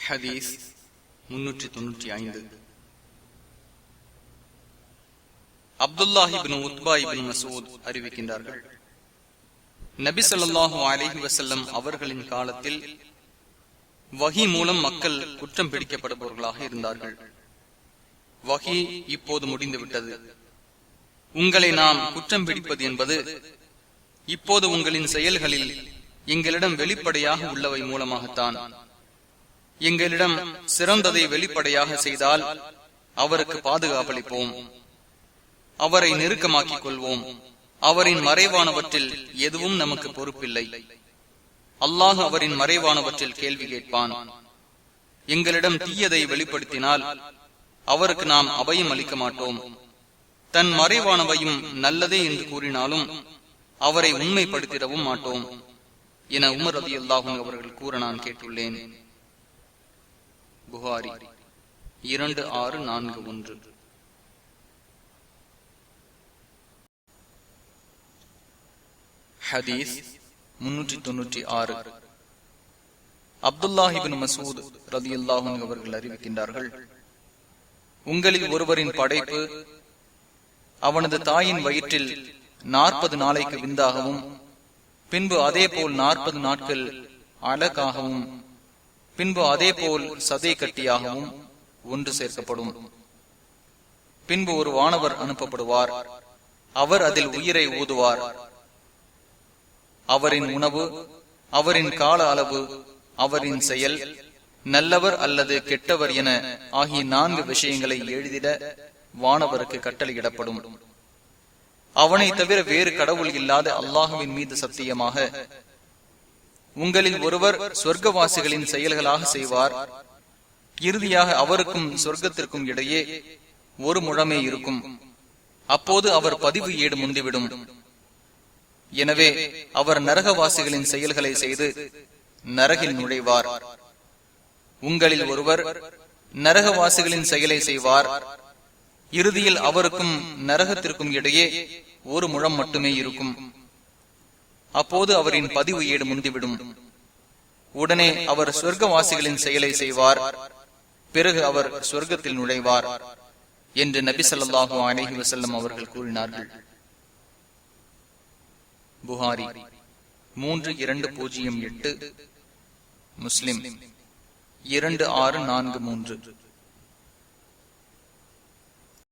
ஹதீஸ் 395. அப்துல்லாஹ் இப்னு உத்பா இப்னு மஸ்ஊத் அறிவிக்கின்றார்கள், நபி ஸல்லல்லாஹு அலைஹி வஸல்லம் அவர்களின் காலத்தில் வஹி மூலம் மக்கள் குற்றம் பிடிக்கப்படுபவர்களாக இருந்தார்கள். வஹி இப்போது முடிந்துவிட்டது. உங்களை நாம் குற்றம் பிடிப்பது என்பது இப்போது உங்களின் செயல்களில் எங்களிடம் வெளிப்படையாக உள்ளவை மூலமாகத்தான். எங்களிடம் சிறந்ததை வெளிப்படையாக செய்தால் அவருக்கு பாதுகாப்பளிப்போம், அவரை நெருக்கமாக்கிக் கொள்வோம். அவரின் மறைவானவற்றில் எதுவும் நமக்கு பொறுப்பில்லை. அல்லாஹ் அவரின் மறைவானவற்றில் கேள்வி கேட்பான். எங்களிடம் தீயதை வெளிப்படுத்தினால் அவருக்கு நாம் அபயம் அளிக்க மாட்டோம். தன் மறைவானவையும் நல்லதே என்று கூறினாலும் அவரை உண்மைப்படுத்திடவும் மாட்டோம் என உமர் ரலியல்லாஹு அன்ஹு அவர்கள் கூற நான் கேட்டுள்ளேன். புகாரி 2641. ஹதீஸ் 396. அப்துல்லாஹ் இப்னு மஸ்ஊத் ரலியல்லாஹு அன்ஹு அவர்கள் அறிவிக்கின்றார்கள், உங்களில் ஒருவரின் படைப்பு அவனது தாயின் வயிற்றில் 40 நாளைக்கு விந்தாகவும், பின்பு அதே போல் 40 நாட்கள் அலகாகவும், பின்பு அதே போல் சதை கட்டியாகவும் ஒன்று சேர்க்கப்படும். பின்பு ஒரு வானவர் அனுப்பப்படுவார். அவர் அதில் உயிரை ஊதுவார். அவரின் உணவு, அவரின் கால அளவு, அவரின் செயல், நல்லவர் அல்லது கெட்டவர் என ஆகிய 4 விஷயங்களை எழுதிட வானவருக்கு கட்டளையிடப்படும். அவனை தவிர வேறு கடவுள் இல்லாத அல்லாஹுவின் மீது சத்தியமாக, உங்களில் ஒருவர் சொர்க்கவாசிகளின் செயல்களாக செய்வார். இறுதியாக அவருக்கும் சொர்க்கத்திற்கும் இடையே 1 முழமே இருக்கும். அப்போது அவர் பதிவு ஏடு முந்திவிடும். எனவே அவர் நரகவாசிகளின் செயல்களை செய்து நரகில் நுழைவார். உங்களில் ஒருவர் நரகவாசிகளின் செயலை செய்வார். இறுதியில் அவருக்கும் நரகத்திற்கும் இடையே 1 முழம் மட்டுமே இருக்கும். அப்போது அவரின் பதிவு ஏடு முந்திவிடும். உடனே அவர் சொர்க்கவாசிகளின் செயலை செய்வார். பிறகு அவர் சொர்க்கத்தில் நுழைவார் என்று நபி ஸல்லல்லாஹு அலைஹி வஸல்லம் அவர்கள் கூறினார்கள். புகாரி 3208, முஸ்லிம் 2643.